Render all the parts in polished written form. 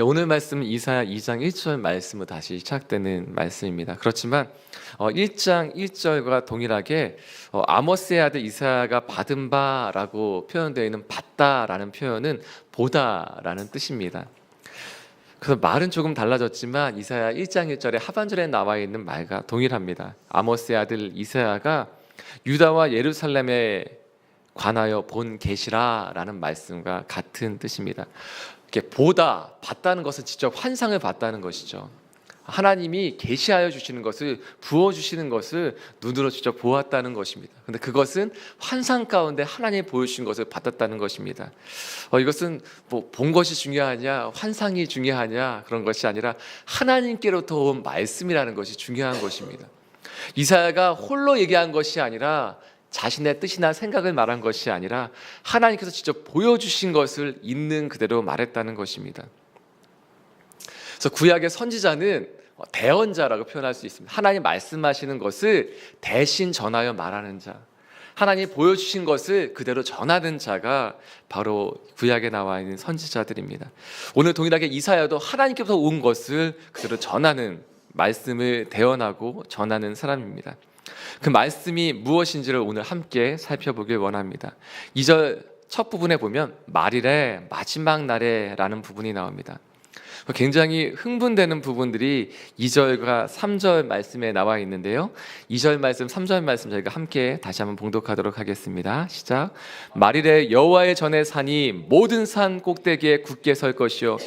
오늘 말씀은 이사야 2장 1절 말씀으로 다시 시작되는 말씀입니다. 그렇지만 1장 1절과 동일하게 아모스의 아들 이사야가 받은 바라고 표현되어 있는 받다라는 표현은 보다라는 뜻입니다. 그래서 말은 조금 달라졌지만 이사야 1장 1절의 하반절에 나와 있는 말과 동일합니다. 아모스의 아들 이사야가 유다와 예루살렘에 관하여 본 계시라라는 말씀과 같은 뜻입니다. 이렇게 보다, 봤다는 것은 직접 환상을 봤다는 것이죠. 하나님이 계시하여 주시는 것을, 부어주시는 것을 눈으로 직접 보았다는 것입니다. 그런데 그것은 환상 가운데 하나님이 보여주신 것을 받았다는 것입니다. 이것은 뭐 본 것이 중요하냐, 환상이 중요하냐 그런 것이 아니라 하나님께로부터 온 말씀이라는 것이 중요한 것입니다. 이사야가 홀로 얘기한 것이 아니라 자신의 뜻이나 생각을 말한 것이 아니라 하나님께서 직접 보여주신 것을 있는 그대로 말했다는 것입니다. 그래서 구약의 선지자는 대언자라고 표현할 수 있습니다. 하나님 말씀하시는 것을 대신 전하여 말하는 자, 하나님 보여주신 것을 그대로 전하는 자가 바로 구약에 나와 있는 선지자들입니다. 오늘 동일하게 이사야도 하나님께서 온 것을 그대로 전하는, 말씀을 대언하고 전하는 사람입니다. 그 말씀이 무엇인지를 오늘 함께 살펴보길 원합니다. 2절 첫 부분에 보면 말이래, 마지막 날에 라는 부분이 나옵니다. 굉장히 흥분되는 부분들이 2절과 3절 말씀에 나와 있는데요. 2절 말씀, 3절 말씀 저희가 함께 다시 한번 봉독하도록 하겠습니다. 시작. 말이래, 여호와의 전에 산이 모든 산 꼭대기에 굳게 설 것이요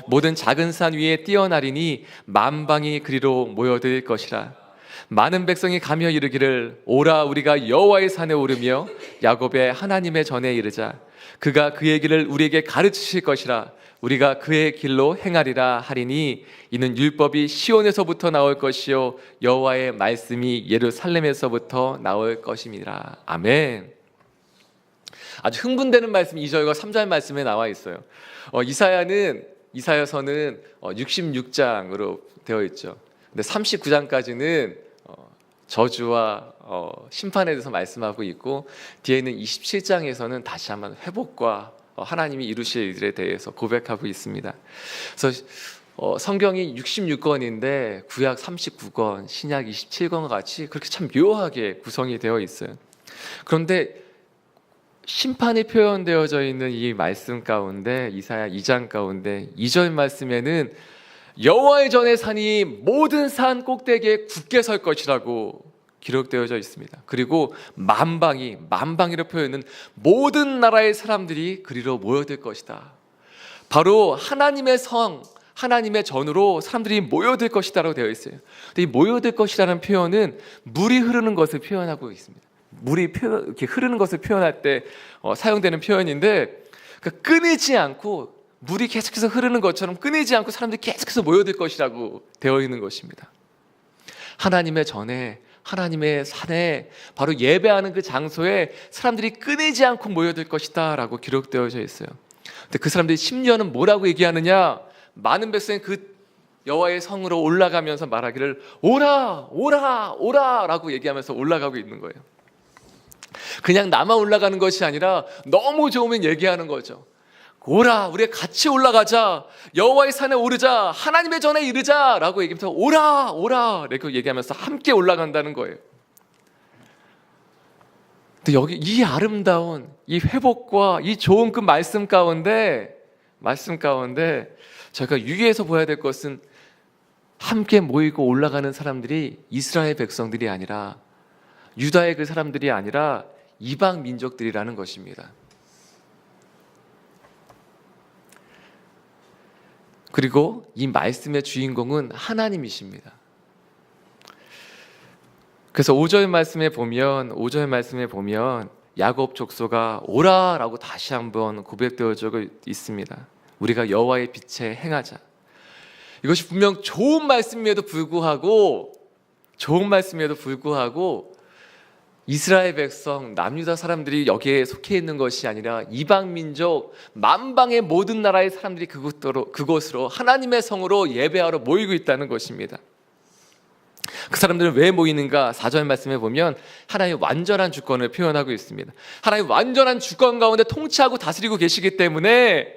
모든 작은 산 위에 뛰어나리니 만방이 그리로 모여들 것이라. 많은 백성이 가며 이르기를 오라 우리가 여호와의 산에 오르며 야곱의 하나님의 전에 이르자. 그가 그의 길을 우리에게 가르치실 것이라. 우리가 그의 길로 행하리라 하리니 이는 율법이 시온에서부터 나올 것이요 여호와의 말씀이 예루살렘에서부터 나올 것임이라. 아멘. 아주 흥분되는 말씀 2절과 3절 말씀에 나와 있어요. 이사야서는 66장으로 되어 있죠. 근데 39장까지는 저주와 심판에 대해서 말씀하고 있고, 뒤에는 27장에서는 다시 한번 회복과 하나님이 이루실 일에 대해서 고백하고 있습니다. 그래서 성경이 66권인데 구약 39권, 신약 27권과 같이 그렇게 참 묘하게 구성이 되어 있어요. 그런데 심판이 표현되어져 있는 이 말씀 가운데, 이사야 2장 가운데 2절 말씀에는 여호와의 전에 산이 모든 산 꼭대기에 굳게 설 것이라고 기록되어져 있습니다. 그리고 만방이로 표현은 모든 나라의 사람들이 그리로 모여들 것이다. 바로 하나님의 성, 하나님의 전으로 사람들이 모여들 것이다라고 되어 있어요. 근데 이 모여들 것이라는 표현은 물이 흐르는 것을 표현하고 있습니다. 물이 이렇게 흐르는 것을 표현할 때 사용되는 표현인데, 그러니까 끊이지 않고 물이 계속해서 흐르는 것처럼 끊이지 않고 사람들이 계속해서 모여들 것이라고 되어 있는 것입니다. 하나님의 전에, 하나님의 산에, 바로 예배하는 그 장소에 사람들이 끊이지 않고 모여들 것이다 라고 기록되어져 있어요. 근데 그 사람들이 심지어는 뭐라고 얘기하느냐, 많은 백성이 그 여호와의 성으로 올라가면서 말하기를 오라 오라 오라 라고 얘기하면서 올라가고 있는 거예요. 그냥 나만 올라가는 것이 아니라 너무 좋으면 얘기하는 거죠. 오라, 우리 같이 올라가자, 여호와의 산에 오르자, 하나님의 전에 이르자 라고 얘기하면서 오라 오라 이렇게 얘기하면서 함께 올라간다는 거예요. 근데 여기 이 아름다운 이 회복과 이 좋은 그 말씀 가운데 저희가 유의해서 보아야 될 것은 함께 모이고 올라가는 사람들이 이스라엘 백성들이 아니라, 유다의 그 사람들이 아니라 이방 민족들이라는 것입니다. 그리고 이 말씀의 주인공은 하나님이십니다. 그래서 5절 말씀에 보면 야곱 족속아 오라라고 다시 한번 고백되어져 있습니다. 우리가 여호와의 빛에 행하자. 이것이 분명 좋은 말씀임에도 불구하고 이스라엘 백성, 남유다 사람들이 여기에 속해 있는 것이 아니라 이방 민족, 만방의 모든 나라의 사람들이 그곳으로 하나님의 성으로 예배하러 모이고 있다는 것입니다. 그 사람들은 왜 모이는가? 4절 말씀에 보면 하나님의 완전한 주권을 표현하고 있습니다. 하나님의 완전한 주권 가운데 통치하고 다스리고 계시기 때문에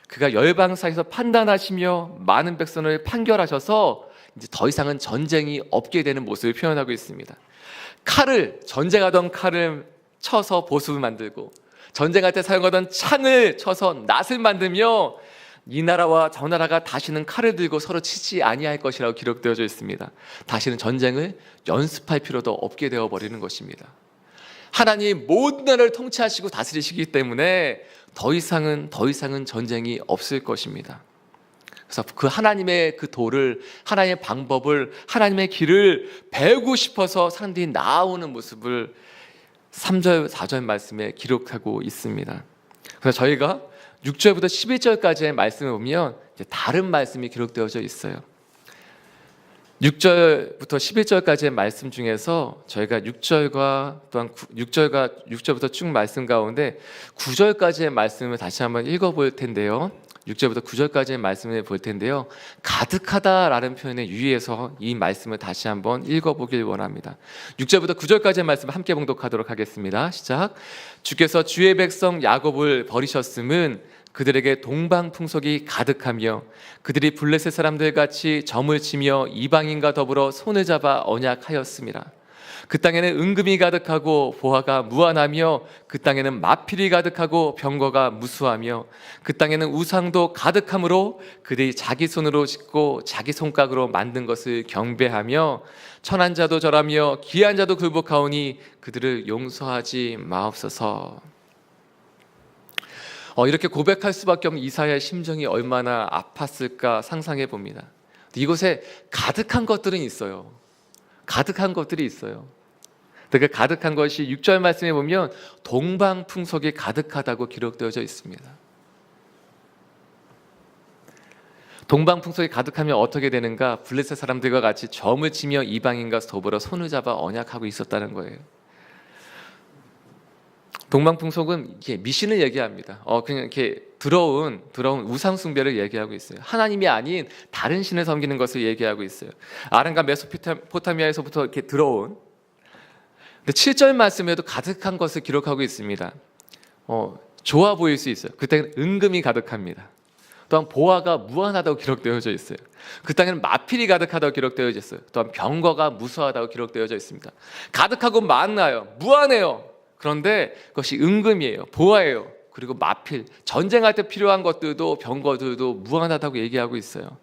그가 열방 사이에서 판단하시며 많은 백성을 판결하셔서 이제 더 이상은 전쟁이 없게 되는 모습을 표현하고 있습니다. 전쟁하던 칼을 쳐서 보습을 만들고, 전쟁할 때 사용하던 창을 쳐서 낫을 만들며, 이 나라와 저 나라가 다시는 칼을 들고 서로 치지 아니할 것이라고 기록되어져 있습니다. 다시는 전쟁을 연습할 필요도 없게 되어버리는 것입니다. 하나님 모든 나라를 통치하시고 다스리시기 때문에 더 이상은 전쟁이 없을 것입니다. 그래서 그 하나님의 그 도를, 하나님의 방법을, 하나님의 길을 배우고 싶어서 사람들이 나아오는 모습을 3절, 4절 말씀에 기록하고 있습니다. 그래서 저희가 6절부터 11절까지의 말씀을 보면 이제 다른 말씀이 기록되어져 있어요. 6절부터 11절까지의 말씀 중에서 저희가 6절과 또한 6절부터 쭉 말씀 가운데 9절까지의 말씀을 다시 한번 읽어볼 텐데요. 6절부터 9절까지의 말씀을 볼 텐데요. 가득하다라는 표현에 유의해서 이 말씀을 다시 한번 읽어보길 원합니다. 6절부터 9절까지의 말씀을 함께 봉독하도록 하겠습니다. 시작. 주께서 주의 백성 야곱을 버리셨음은 그들에게 동방풍속이 가득하며 그들이 블레셋 사람들 같이 점을 치며 이방인과 더불어 손을 잡아 언약하였습니다. 그 땅에는 은금이 가득하고 보화가 무한하며 그 땅에는 마필이 가득하고 병거가 무수하며 그 땅에는 우상도 가득하므로 그들이 자기 손으로 짓고 자기 손가락으로 만든 것을 경배하며 천한 자도 절하며 귀한 자도 굴복하오니 그들을 용서하지 마옵소서. 이렇게 고백할 수밖에 없는 이사야의 심정이 얼마나 아팠을까 상상해 봅니다. 이곳에 가득한 것들은 있어요. 가득한 것들이 있어요. 그 가득한 것이 6절 말씀에 보면 동방풍속이 가득하다고 기록되어져 있습니다. 동방풍속이 가득하면 어떻게 되는가? 블레셋 사람들과 같이 점을 치며 이방인과 더불어 손을 잡아 언약하고 있었다는 거예요. 동방풍속은 이렇게 미신을 얘기합니다. 그냥 이렇게 더러운 우상 숭배를 얘기하고 있어요. 하나님이 아닌 다른 신을 섬기는 것을 얘기하고 있어요. 아람과 메소포타미아에서부터 이렇게 들어온. 근데 7절 말씀에도 가득한 것을 기록하고 있습니다. 좋아 보일 수 있어요. 그 땅에는 은금이 가득합니다. 또한 보화가 무한하다고 기록되어져 있어요. 그 땅에는 마필이 가득하다고 기록되어져 있어요. 또한 병거가 무수하다고 기록되어져 있습니다. 가득하고 많아요. 무한해요. 그런데 그것이 은금이에요. 보화예요. 그리고 마필, 전쟁할 때 필요한 것들도 병거들도 무한하다고 얘기하고 있어요.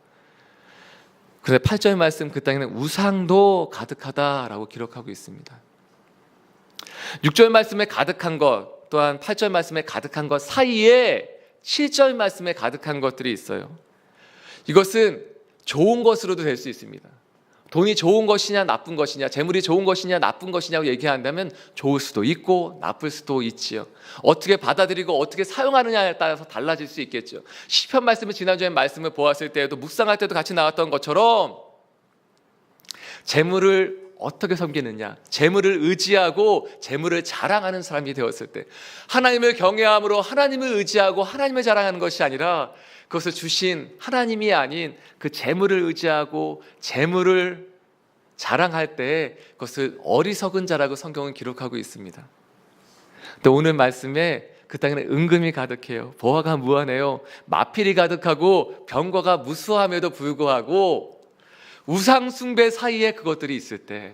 그런데 8절 말씀 그 땅에는 우상도 가득하다라고 기록하고 있습니다. 6절 말씀에 가득한 것, 또한 8절 말씀에 가득한 것 사이에 7절 말씀에 가득한 것들이 있어요. 이것은 좋은 것으로도 될 수 있습니다. 돈이 좋은 것이냐 나쁜 것이냐, 재물이 좋은 것이냐 나쁜 것이냐고 얘기한다면 좋을 수도 있고 나쁠 수도 있지요. 어떻게 받아들이고 어떻게 사용하느냐에 따라서 달라질 수 있겠죠. 시편 말씀을 지난주에 말씀을 보았을 때에도 묵상할 때도 같이 나왔던 것처럼 재물을 어떻게 섬기느냐, 재물을 의지하고 재물을 자랑하는 사람이 되었을 때 하나님을 경외함으로 하나님을 의지하고 하나님을 자랑하는 것이 아니라 그것을 주신 하나님이 아닌 그 재물을 의지하고 재물을 자랑할 때 그것을 어리석은 자라고 성경은 기록하고 있습니다. 또 오늘 말씀에 그 땅에는 은금이 가득해요. 보화가 무한해요. 마필이 가득하고 병거가 무수함에도 불구하고 우상 숭배 사이에 그것들이 있을 때,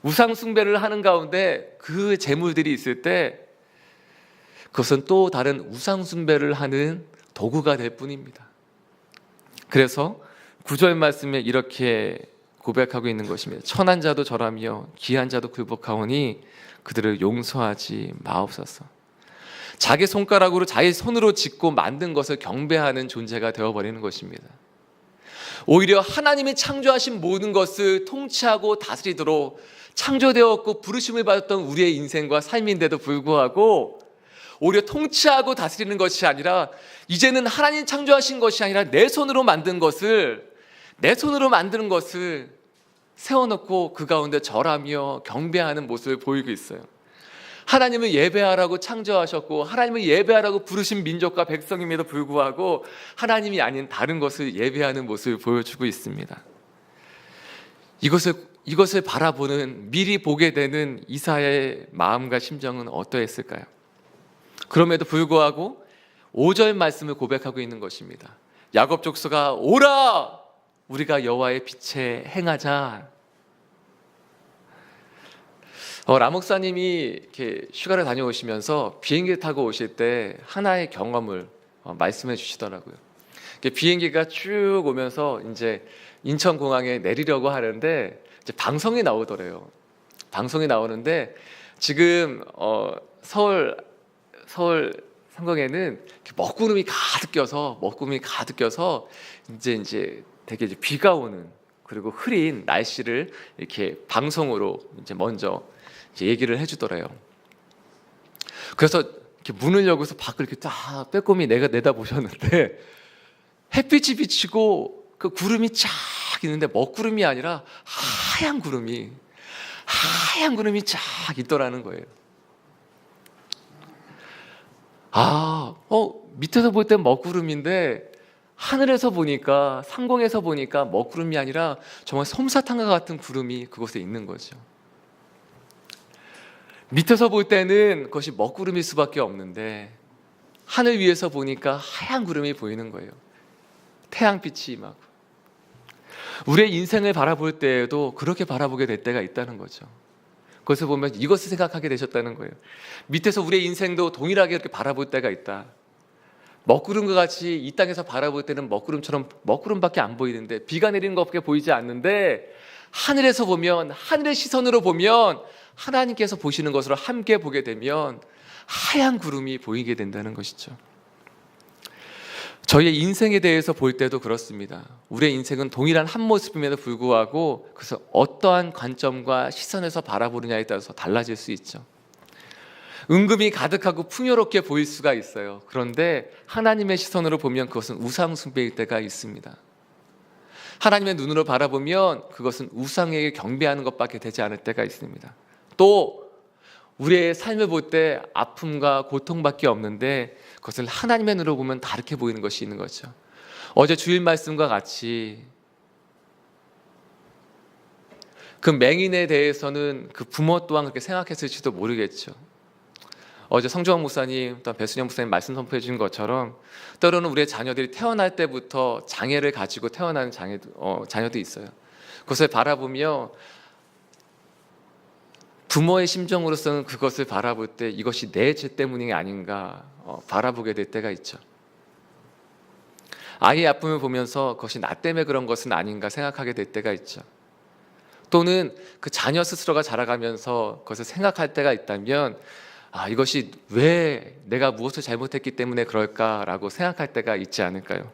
우상 숭배를 하는 가운데 그 재물들이 있을 때 그것은 또 다른 우상 숭배를 하는 도구가 될 뿐입니다. 그래서 9절 말씀에 이렇게 고백하고 있는 것입니다. 천한 자도 절하며 귀한 자도 굴복하오니 그들을 용서하지 마옵소서. 자기 손가락으로 자기 손으로 짓고 만든 것을 경배하는 존재가 되어버리는 것입니다. 오히려 하나님이 창조하신 모든 것을 통치하고 다스리도록 창조되었고 부르심을 받았던 우리의 인생과 삶인데도 불구하고 오히려 통치하고 다스리는 것이 아니라 이제는 하나님 창조하신 것이 아니라 내 손으로 만든 것을, 내 손으로 만드는 것을 세워놓고 그 가운데 절하며 경배하는 모습을 보이고 있어요. 하나님을 예배하라고 창조하셨고 하나님을 예배하라고 부르신 민족과 백성임에도 불구하고 하나님이 아닌 다른 것을 예배하는 모습을 보여주고 있습니다. 이것을 바라보는, 미리 보게 되는 이사야의 마음과 심정은 어떠했을까요? 그럼에도 불구하고 5절 말씀을 고백하고 있는 것입니다. 야곱 족속아 오라, 우리가 여호와의 빛에 행하자. 라 목사님이 이렇게 휴가를 다녀오시면서 비행기 타고 오실 때 하나의 경험을 말씀해 주시더라고요. 비행기가 쭉 오면서 이제 인천공항에 내리려고 하는데 이제 방송이 나오더래요. 방송이 나오는데 지금 서울 상공에는 먹구름이 가득 껴서 이제 되게 이제 비가 오는, 그리고 흐린 날씨를 이렇게 방송으로 이제 먼저 이제 얘기를 해주더래요. 그래서 이렇게 문을 열고서 밖을 이렇게 딱 빼꼼히 내다 보셨는데 햇빛이 비치고 그 구름이 쫙 있는데 먹구름이 아니라 하얀 구름이 쫙 있더라는 거예요. 밑에서 볼 땐 먹구름인데 하늘에서 보니까, 상공에서 보니까 먹구름이 아니라 정말 솜사탕과 같은 구름이 그곳에 있는 거죠. 밑에서 볼 때는 그것이 먹구름일 수밖에 없는데 하늘 위에서 보니까 하얀 구름이 보이는 거예요. 태양빛이 임하고. 우리의 인생을 바라볼 때에도 그렇게 바라보게 될 때가 있다는 거죠. 그것을 보면 이것을 생각하게 되셨다는 거예요. 밑에서 우리의 인생도 동일하게 이렇게 바라볼 때가 있다. 먹구름과 같이 이 땅에서 바라볼 때는 먹구름처럼 먹구름밖에 안 보이는데, 비가 내리는 것밖에 보이지 않는데, 하늘에서 보면, 하늘의 시선으로 보면 하나님께서 보시는 것으로 함께 보게 되면 하얀 구름이 보이게 된다는 것이죠. 저희의 인생에 대해서 볼 때도 그렇습니다. 우리의 인생은 동일한 한 모습임에도 불구하고 그래서 어떠한 관점과 시선에서 바라보느냐에 따라서 달라질 수 있죠. 은금이 가득하고 풍요롭게 보일 수가 있어요. 그런데 하나님의 시선으로 보면 그것은 우상 숭배일 때가 있습니다. 하나님의 눈으로 바라보면 그것은 우상에게 경배하는 것밖에 되지 않을 때가 있습니다. 또 우리의 삶을 볼 때 아픔과 고통밖에 없는데 그것을 하나님의 눈으로 보면 다르게 보이는 것이 있는 거죠. 어제 주일 말씀과 같이 그 맹인에 대해서는 그 부모 또한 그렇게 생각했을지도 모르겠죠. 어제 성주환 목사님, 또 배순영 목사님 말씀 선포해 주신 것처럼 때로는 우리의 자녀들이 태어날 때부터 장애를 가지고 태어나는 자녀도 있어요. 그것을 바라보며 부모의 심정으로서는 그것을 바라볼 때 이것이 내 죄 때문이 아닌가 바라보게 될 때가 있죠. 아이의 아픔을 보면서 그것이 나 때문에 그런 것은 아닌가 생각하게 될 때가 있죠. 또는 그 자녀 스스로가 자라가면서 그것을 생각할 때가 있다면 이것이 왜 내가 무엇을 잘못했기 때문에 그럴까라고 생각할 때가 있지 않을까요?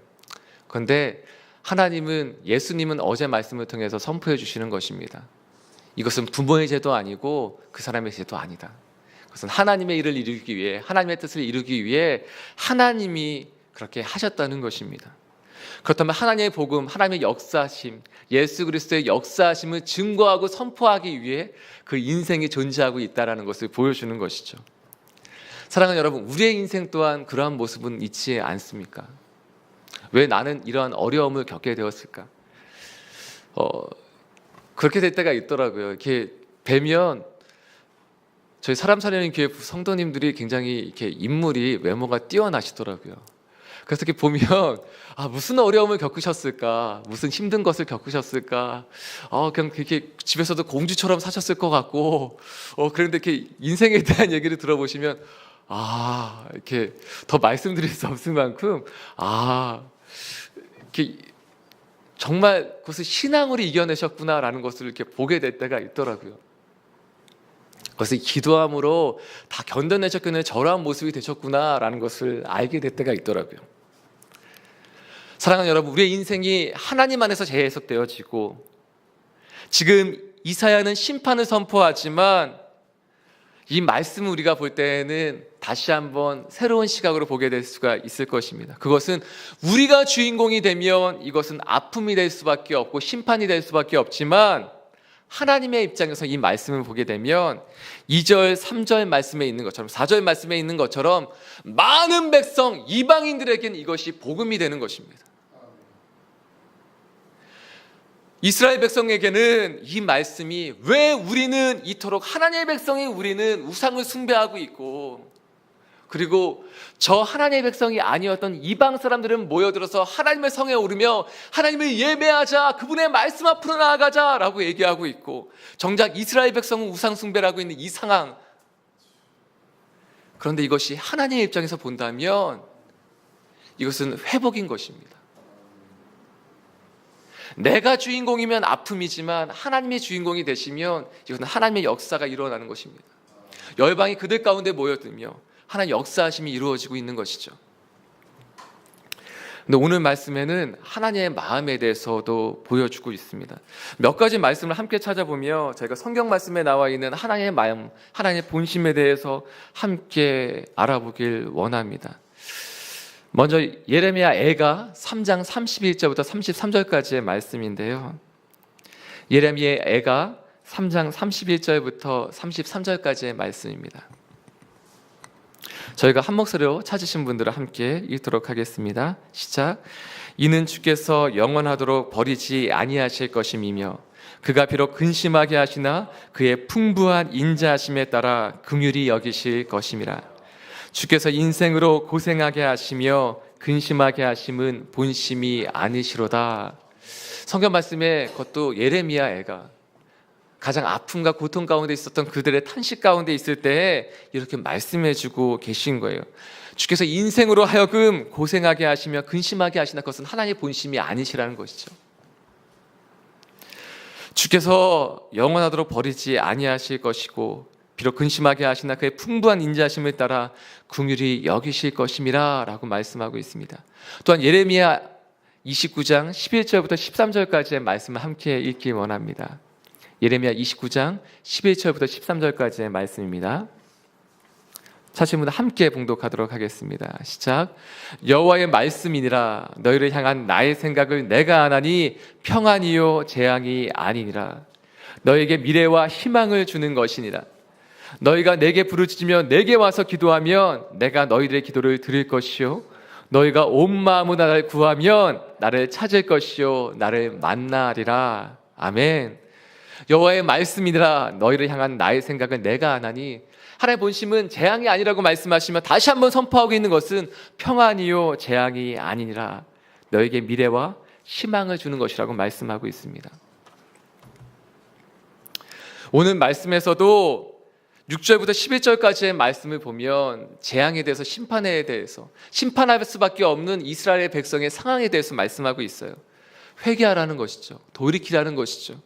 그런데 하나님은, 예수님은 어제 말씀을 통해서 선포해 주시는 것입니다. 이것은 부모의 죄도 아니고 그 사람의 죄도 아니다. 그것은 하나님의 일을 이루기 위해, 하나님의 뜻을 이루기 위해 하나님이 그렇게 하셨다는 것입니다. 그렇다면 하나님의 복음, 하나님의 역사심, 예수 그리스도의 역사심을 증거하고 선포하기 위해 그 인생이 존재하고 있다는 것을 보여주는 것이죠. 사랑하는 여러분, 우리의 인생 또한 그러한 모습은 있지 않습니까? 왜 나는 이러한 어려움을 겪게 되었을까? 그렇게 될 때가 있더라고요. 이렇게 뵈면 저희 사람 살리는 교회 성도님들이 굉장히 이렇게 인물이, 외모가 뛰어나시더라고요. 그래서 이렇게 보면 무슨 어려움을 겪으셨을까, 무슨 힘든 것을 겪으셨을까, 그냥 이렇게 집에서도 공주처럼 사셨을 것 같고, 그런데 이렇게 인생에 대한 얘기를 들어보시면 이렇게 더 말씀드릴 수 없을 만큼 이렇게 정말 그것을 신앙으로 이겨내셨구나라는 것을 이렇게 보게 될 때가 있더라고요. 그것을 기도함으로 다 견뎌내셨기에 저러한 모습이 되셨구나라는 것을 알게 될 때가 있더라고요. 사랑하는 여러분, 우리의 인생이 하나님 안에서 재해석되어지고, 지금 이사야는 심판을 선포하지만 이 말씀을 우리가 볼 때는 다시 한번 새로운 시각으로 보게 될 수가 있을 것입니다. 그것은 우리가 주인공이 되면 이것은 아픔이 될 수밖에 없고 심판이 될 수밖에 없지만, 하나님의 입장에서 이 말씀을 보게 되면 2절, 3절 말씀에 있는 것처럼, 4절 말씀에 있는 것처럼 많은 백성, 이방인들에게는 이것이 복음이 되는 것입니다. 이스라엘 백성에게는 이 말씀이, 왜 우리는 이토록, 하나님의 백성이 우리는 우상을 숭배하고 있고 그리고 저 하나님의 백성이 아니었던 이방 사람들은 모여들어서 하나님의 성에 오르며 하나님을 예배하자, 그분의 말씀 앞으로 나아가자라고 얘기하고 있고, 정작 이스라엘 백성은 우상 숭배를 하고 있는 이 상황. 그런데 이것이 하나님의 입장에서 본다면 이것은 회복인 것입니다. 내가 주인공이면 아픔이지만 하나님의 주인공이 되시면 이것은 하나님의 역사가 일어나는 것입니다. 열방이 그들 가운데 모여들며 하나님 역사하심이 이루어지고 있는 것이죠. 근데 오늘 말씀에는 하나님의 마음에 대해서도 보여주고 있습니다. 몇 가지 말씀을 함께 찾아보며 저희가 성경 말씀에 나와 있는 하나님의 마음, 하나님의 본심에 대해서 함께 알아보길 원합니다. 먼저 예레미야 애가 3장 31절부터 33절까지의 말씀인데요. 예레미야 애가 3장 31절부터 33절까지의 말씀입니다. 저희가 한 목소리로 찾으신 분들은 함께 읽도록 하겠습니다. 시작. 이는 주께서 영원하도록 버리지 아니하실 것임이며 그가 비록 근심하게 하시나 그의 풍부한 인자하심에 따라 긍휼히 여기실 것임이라. 주께서 인생으로 고생하게 하시며 근심하게 하심은 본심이 아니시로다. 성경 말씀에 그것도 예레미야 애가 가장 아픔과 고통 가운데 있었던 그들의 탄식 가운데 있을 때 이렇게 말씀해주고 계신 거예요. 주께서 인생으로 하여금 고생하게 하시며 근심하게 하시나 그것은 하나님의 본심이 아니시라는 것이죠. 주께서 영원하도록 버리지 아니하실 것이고 비록 근심하게 하시나 그의 풍부한 인자하심을 따라 긍휼히 여기실 것임이라 라고 말씀하고 있습니다. 또한 예레미야 29장 11절부터 13절까지의 말씀을 함께 읽기 원합니다. 예레미야 29장 11절부터 13절까지의 말씀입니다. 찾으신 분들 함께 봉독하도록 하겠습니다. 시작. 여호와의 말씀이니라. 너희를 향한 나의 생각을 내가 아나니 평안이요 재앙이 아니니라. 너에게 미래와 희망을 주는 것이니라. 너희가 내게 부르짖으며 내게 와서 기도하면 내가 너희들의 기도를 들을 것이요 너희가 온 마음으로 나를 구하면 나를 찾을 것이요 나를 만나리라. 아멘. 여호와의 말씀이니라. 너희를 향한 나의 생각은 내가 아나니, 하나님의 본심은 재앙이 아니라고 말씀하시며 다시 한번 선포하고 있는 것은 평안이요 재앙이 아니니라. 너에게 미래와 희망을 주는 것이라고 말씀하고 있습니다. 오늘 말씀에서도 6절부터 11절까지의 말씀을 보면 재앙에 대해서, 심판에 대해서, 심판할 수밖에 없는 이스라엘 백성의 상황에 대해서 말씀하고 있어요. 회개하라는 것이죠. 돌이키라는 것이죠.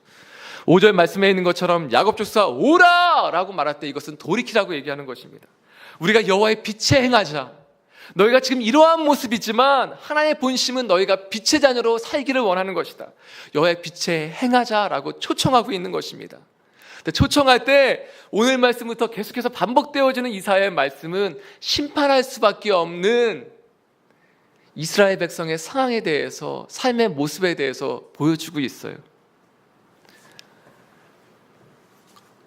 5절 말씀에 있는 것처럼 야곱 족속아 오라! 라고 말할 때 이것은 돌이키라고 얘기하는 것입니다. 우리가 여호와의 빛에 행하자. 너희가 지금 이러한 모습이지만 하나님의 본심은 너희가 빛의 자녀로 살기를 원하는 것이다. 여호와의 빛에 행하자라고 초청하고 있는 것입니다. 초청할 때 오늘 말씀부터 계속해서 반복되어지는 이사야의 말씀은 심판할 수밖에 없는 이스라엘 백성의 상황에 대해서, 삶의 모습에 대해서 보여주고 있어요.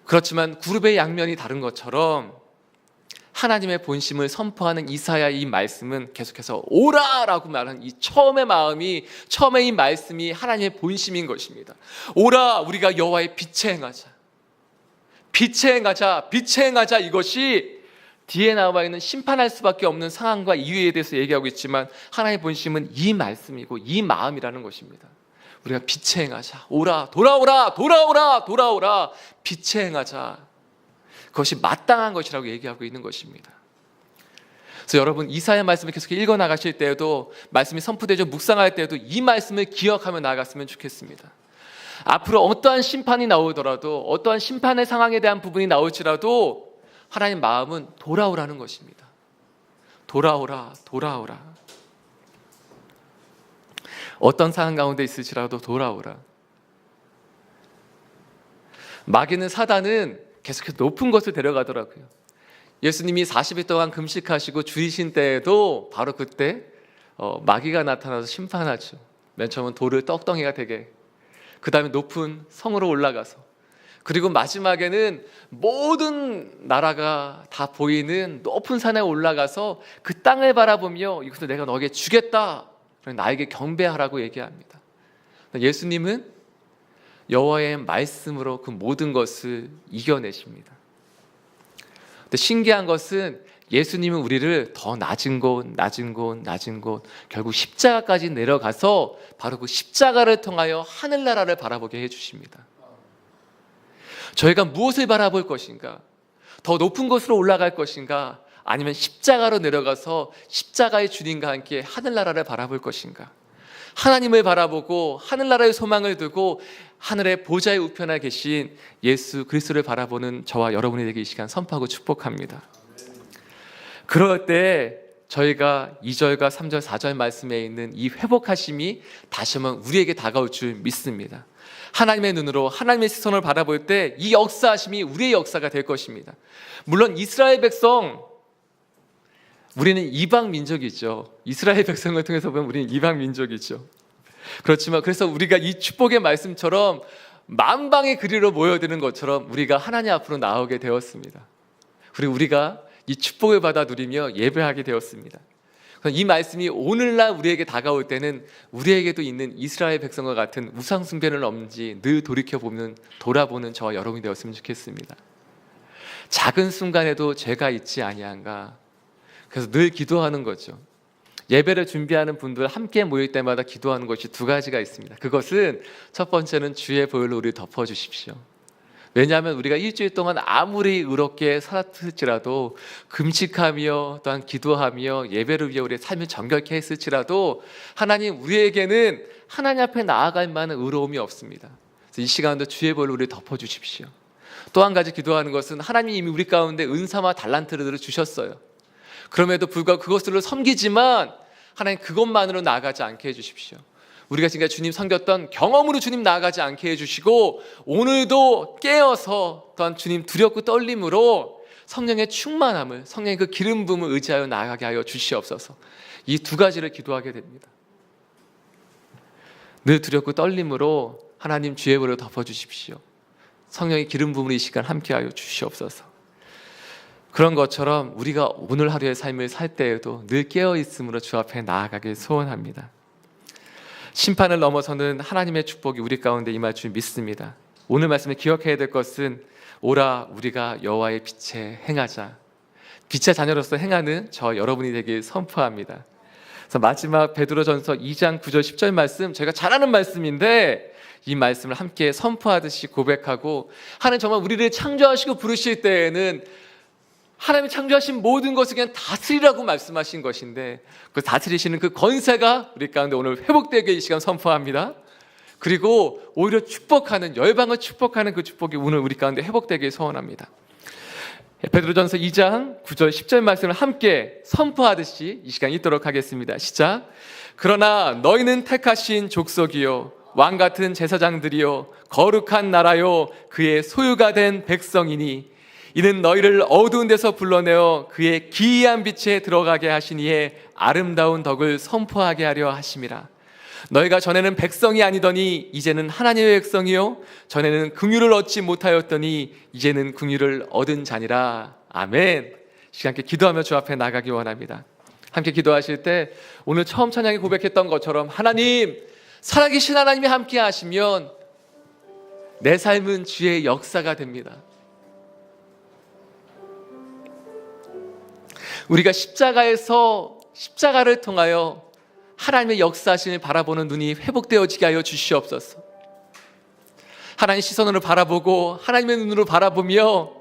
그렇지만 그룹의 양면이 다른 것처럼 하나님의 본심을 선포하는 이사야의 이 말씀은 계속해서 오라라고 말하는 이 처음의 마음이, 처음에 이 말씀이 하나님의 본심인 것입니다. 오라, 우리가 여호와의 빛에 행하자. 빛에 행하자, 빛에 행하자. 이것이 뒤에 나와 있는 심판할 수밖에 없는 상황과 이유에 대해서 얘기하고 있지만 하나님의 본심은 이 말씀이고 이 마음이라는 것입니다. 우리가 빛에 행하자. 오라, 돌아오라, 돌아오라, 돌아오라. 빛에 행하자. 그것이 마땅한 것이라고 얘기하고 있는 것입니다. 그래서 여러분, 이사야 말씀을 계속 읽어 나가실 때에도, 말씀이 선포되죠, 묵상할 때에도 이 말씀을 기억하며 나아갔으면 좋겠습니다. 앞으로 어떠한 심판이 나오더라도, 어떠한 심판의 상황에 대한 부분이 나올지라도 하나님 마음은 돌아오라는 것입니다. 돌아오라, 돌아오라. 어떤 상황 가운데 있을지라도 돌아오라. 마귀는, 사단은 계속해서 높은 곳을 데려가더라고요. 예수님이 40일 동안 금식하시고 줄이신 때에도 바로 그때 마귀가 나타나서 심판하죠. 맨 처음은 돌을 떡덩이가 되게, 그 다음에 높은 성으로 올라가서, 그리고 마지막에는 모든 나라가 다 보이는 높은 산에 올라가서 그 땅을 바라보며 이것을 내가 너에게 주겠다, 나에게 경배하라고 얘기합니다. 예수님은 여호와의 말씀으로 그 모든 것을 이겨내십니다. 근데 신기한 것은 예수님은 우리를 더 낮은 곳 결국 십자가까지 내려가서 바로 그 십자가를 통하여 하늘나라를 바라보게 해주십니다. 저희가 무엇을 바라볼 것인가? 더 높은 곳으로 올라갈 것인가? 아니면 십자가로 내려가서 십자가의 주님과 함께 하늘나라를 바라볼 것인가? 하나님을 바라보고 하늘나라의 소망을 두고 하늘의 보좌의 우편에 계신 예수 그리스도를 바라보는 저와 여러분이 되기 이 시간 선포하고 축복합니다. 그럴 때 저희가 2절과 3절, 4절 말씀에 있는 이 회복하심이 다시 한번 우리에게 다가올 줄 믿습니다. 하나님의 눈으로 하나님의 시선을 바라볼 때 이 역사하심이 우리의 역사가 될 것입니다. 물론 이스라엘 백성, 우리는 이방 민족이죠. 이스라엘 백성을 통해서 보면 우리는 이방 민족이죠. 그렇지만 그래서 우리가 이 축복의 말씀처럼 만방의 그리로 모여드는 것처럼 우리가 하나님 앞으로 나오게 되었습니다. 그리고 우리가 이 축복을 받아 누리며 예배하게 되었습니다. 이 말씀이 오늘날 우리에게 다가올 때는 우리에게도 있는 이스라엘 백성과 같은 우상 숭배는 없는지 늘 돌아보는 저와 여러분이 되었으면 좋겠습니다. 작은 순간에도 죄가 있지 아니한가. 그래서 늘 기도하는 거죠. 예배를 준비하는 분들 함께 모일 때마다 기도하는 것이 두 가지가 있습니다. 그것은 첫 번째는 주의 보혈로 우리를 덮어주십시오. 왜냐하면 우리가 일주일 동안 아무리 의롭게 살았을지라도 금식하며 또한 기도하며 예배를 위해 우리의 삶을 정결케 했을지라도 하나님 우리에게는 하나님 앞에 나아갈 만한 의로움이 없습니다. 그래서 이 시간도 주의 보혈로 우리를 덮어주십시오. 또 한 가지 기도하는 것은 하나님이 이미 우리 가운데 은사와 달란트를 주셨어요. 그럼에도 불구하고 그것들로 섬기지만 하나님 그것만으로 나아가지 않게 해주십시오. 우리가 지금까지 주님 섬겼던 경험으로 주님 나아가지 않게 해주시고 오늘도 깨어서 또한 주님 두렵고 떨림으로 성령의 충만함을, 성령의 그 기름 부음을 의지하여 나아가게 하여 주시옵소서. 이 두 가지를 기도하게 됩니다. 늘 두렵고 떨림으로 하나님 주의 보혈로 덮어주십시오. 성령의 기름 부음을 이 시간 함께하여 주시옵소서. 그런 것처럼 우리가 오늘 하루의 삶을 살 때에도 늘 깨어있음으로 주 앞에 나아가길 소원합니다. 심판을 넘어서는 하나님의 축복이 우리 가운데 임할 줄 믿습니다. 오늘 말씀에 기억해야 될 것은 오라 우리가 여호와의 빛에 행하자. 빛의 자녀로서 행하는 저 여러분이 되길 선포합니다. 그래서 마지막 베드로전서 2장 9절 10절 말씀, 제가 잘 아는 말씀인데 이 말씀을 함께 선포하듯이 고백하고 하나님 정말 우리를 창조하시고 부르실 때에는 하나님이 창조하신 모든 것을 그냥 다스리라고 말씀하신 것인데 그 다스리시는 그 권세가 우리 가운데 오늘 회복되게 이 시간 선포합니다. 그리고 오히려 축복하는, 열방을 축복하는 그 축복이 오늘 우리 가운데 회복되게 소원합니다. 베드로전서 2장 9절 10절 말씀을 함께 선포하듯이 이 시간 읽도록 하겠습니다. 시작. 그러나 너희는 택하신 족속이요 왕같은 제사장들이요 거룩한 나라요 그의 소유가 된 백성이니 이는 너희를 어두운 데서 불러내어 그의 기이한 빛에 들어가게 하시니에 아름다운 덕을 선포하게 하려 하심이라. 너희가 전에는 백성이 아니더니 이제는 하나님의 백성이요 전에는 긍휼을 얻지 못하였더니 이제는 긍휼을 얻은 자니라. 아멘. 함께 기도하며 주 앞에 나가기 원합니다. 함께 기도하실 때 오늘 처음 찬양에 고백했던 것처럼 하나님, 살아계신 하나님이 함께 하시면 내 삶은 주의 역사가 됩니다. 우리가 십자가를 통하여 하나님의 역사하심을 바라보는 눈이 회복되어지게 하여 주시옵소서. 하나님의 시선으로 바라보고 하나님의 눈으로 바라보며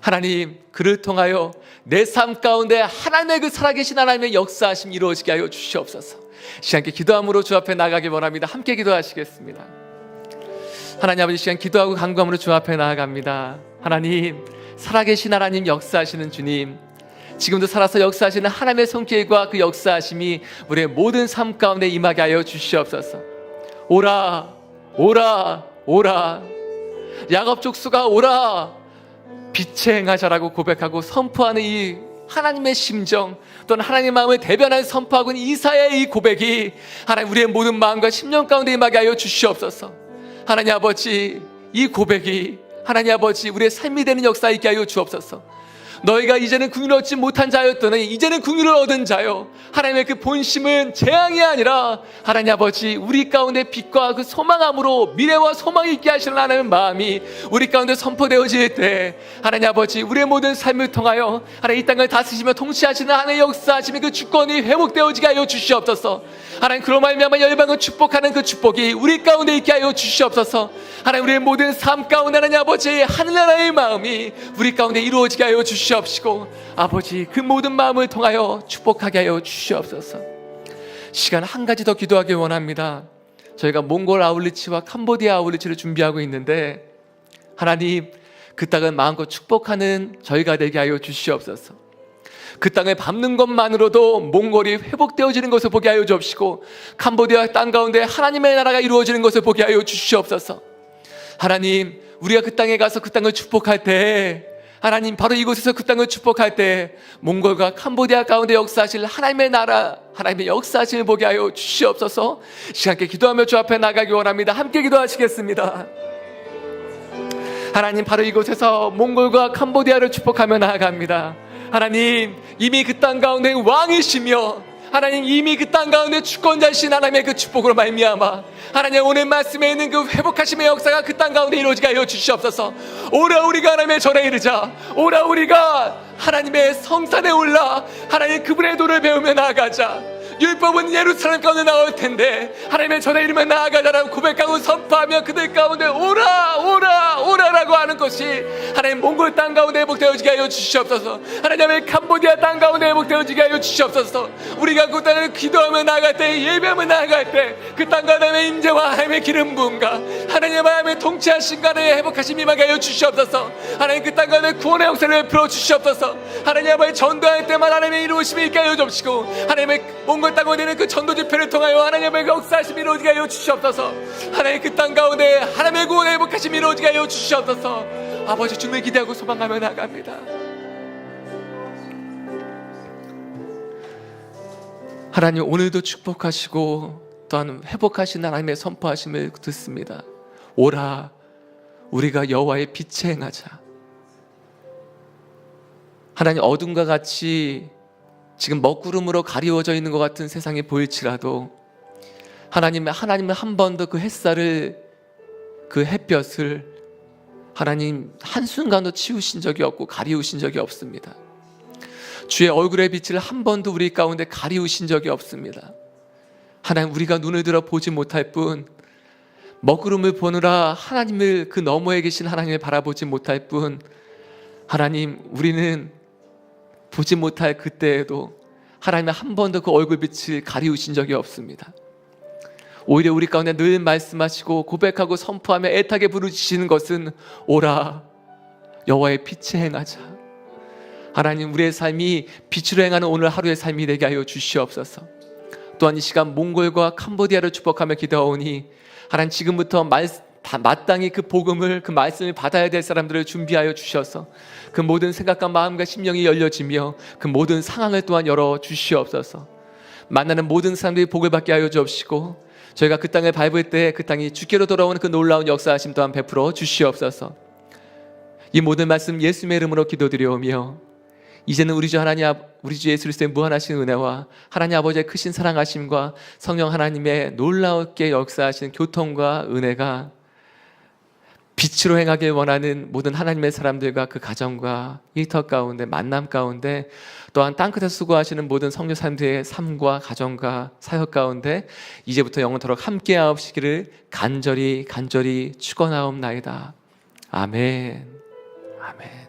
하나님 그를 통하여 내 삶 가운데 하나님의 그 살아계신 하나님의 역사하심이 이루어지게 하여 주시옵소서. 시간께 기도함으로 주 앞에 나가기 원합니다. 함께 기도하시겠습니다. 하나님 아버지, 시간 기도하고 간구함으로 주 앞에 나아갑니다. 하나님, 살아계신 하나님, 역사하시는 주님, 지금도 살아서 역사하시는 하나님의 손길과 그 역사하심이 우리의 모든 삶 가운데 임하게 하여 주시옵소서. 오라 오라 오라, 야곱 족수가 오라 빛에 행하자라고 고백하고 선포하는 이 하나님의 심정 또는 하나님의 마음을 대변하여 선포하고 있는 이사야의 이 고백이 하나님 우리의 모든 마음과 심령 가운데 임하게 하여 주시옵소서. 하나님 아버지, 이 고백이 하나님 아버지 우리의 삶이 되는 역사 있게 하여 주옵소서. 너희가 이제는 긍휼을 얻지 못한 자였더니 이제는 긍휼을 얻은 자요. 하나님의 그 본심은 재앙이 아니라 하나님 아버지 우리 가운데 빛과 그 소망함으로 미래와 소망이 있게 하시는 하나님의 마음이 우리 가운데 선포되어질 때 하나님 아버지 우리의 모든 삶을 통하여 하나님 이 땅을 다스리시며 통치하시는 하나님의 역사하심의 그 주권이 회복되어지게 하여 주시옵소서. 하나님 그로 말미암아 열방을 축복하는 그 축복이 우리 가운데 있게 하여 주시옵소서. 하나님 우리의 모든 삶 가운데 하나님 아버지 하늘나라의 마음이 우리 가운데 이루어지게 하여 주시옵시고 아버지 그 모든 마음을 통하여 축복하게 하여 주시옵소서. 시간 한 가지 더 기도하기 원합니다. 저희가 몽골 아울리치와 캄보디아 아울리치를 준비하고 있는데 하나님 그 땅을 마음껏 축복하는 저희가 되게 하여 주시옵소서. 그 땅을 밟는 것만으로도 몽골이 회복되어지는 것을 보게 하여 주옵시고 캄보디아 땅 가운데 하나님의 나라가 이루어지는 것을 보게 하여 주시옵소서. 하나님 우리가 그 땅에 가서 그 땅을 축복할 때 하나님 바로 이곳에서 그 땅을 축복할 때 몽골과 캄보디아 가운데 역사하실 하나님의 나라 하나님의 역사하심을 보게 하여 주시옵소서. 시간께 기도하며 주 앞에 나가기 원합니다. 함께 기도하시겠습니다. 하나님 바로 이곳에서 몽골과 캄보디아를 축복하며 나아갑니다. 하나님 이미 그 땅 가운데 왕이시며 하나님 이미 그 땅 가운데 주권자이신 하나님의 그 축복으로 말미암아 하나님 오늘 말씀에 있는 그 회복하심의 역사가 그 땅 가운데 이루어지게 하여 주시옵소서. 오라 우리가 하나님의 전에 이르자. 오라 우리가 하나님의 성산에 올라 하나님 그분의 도를 배우며 나아가자. 율법은 예루살렘 가운데 나올 텐데 하나님의 전에 이르며 나아가자라고 고백하고 선포하며 그들 가운데 오라 오라 오라라고 하는 것이 하나님 몽골 땅 가운데 회복되어지게 하여 주시옵소서. 하나님의 캄보디아 땅 가운데 회복되어지게 하여 주시옵소서. 우리가 그 땅을 기도하며 나아갈 때 예배하며 나아갈 때 그 땅과 하나님의 임재와 하나님의 기름 부음과 하나님의 마음의 통치하신가 하나님의 회복하심 임하게 하여 주시옵소서. 하나님 그 땅 가운데 구원의 역사를 베풀어 주시옵소서. 하나님 아버지 전도할 때만 하나님의 이루어심이 있게 하여 주시고 하나님의 몽골 땅 가운데는 그 전도 집회를 통하여 하나님의 역사하심이 이루어지게 하여 주시옵소서. 하나님 그 땅 가운데 하나님의 구원의 회복하심이 이루어지게 하여 주시옵소서. 아버지 주님을 기대하고 소망하며 나갑니다. 하나님 오늘도 축복하시고 또한 회복하신 하나님의 선포하심을 듣습니다. 오라 우리가 여호와의 빛에 행하자. 하나님 어둠과 같이 지금 먹구름으로 가리워져 있는 것 같은 세상이 보일지라도 하나님은 한 번도 그 햇살을 그 햇볕을 하나님 한순간도 치우신 적이 없고 가리우신 적이 없습니다. 주의 얼굴의 빛을 한 번도 우리 가운데 가리우신 적이 없습니다. 하나님 우리가 눈을 들어 보지 못할 뿐 먹구름을 보느라 하나님을 그 너머에 계신 하나님을 바라보지 못할 뿐 하나님 우리는 보지 못할 그때에도 하나님은 한 번도 그 얼굴빛을 가리우신 적이 없습니다. 오히려 우리 가운데 늘 말씀하시고 고백하고 선포하며 애타게 부르시는 것은 오라 여호와의 빛에 행하자. 하나님 우리의 삶이 빛으로 행하는 오늘 하루의 삶이 되게 하여 주시옵소서. 또한 이 시간 몽골과 캄보디아를 축복하며 기도하오니 하나님 지금부터 마땅히 그 복음을 그 말씀을 받아야 될 사람들을 준비하여 주셔서 그 모든 생각과 마음과 심령이 열려지며 그 모든 상황을 또한 열어 주시옵소서. 만나는 모든 사람들이 복을 받게 하여 주옵시고 저희가 그 땅을 밟을 때 그 땅이 주께로 돌아오는 그 놀라운 역사하심 또한 베풀어 주시옵소서. 이 모든 말씀 예수님의 이름으로 기도드리오며 이제는 우리 주 하나님 우리 주 예수 그리스도의 무한하신 은혜와 하나님 아버지의 크신 사랑하심과 성령 하나님의 놀라웠게 역사하신 교통과 은혜가 빛으로 행하길 원하는 모든 하나님의 사람들과 그 가정과 일터 가운데 만남 가운데 또한 땅끝에서 수고하시는 모든 성도 사람들의 삶과 가정과 사역 가운데 이제부터 영원토록 함께하옵시기를 간절히 축원하옵나이다. 아멘. 아멘.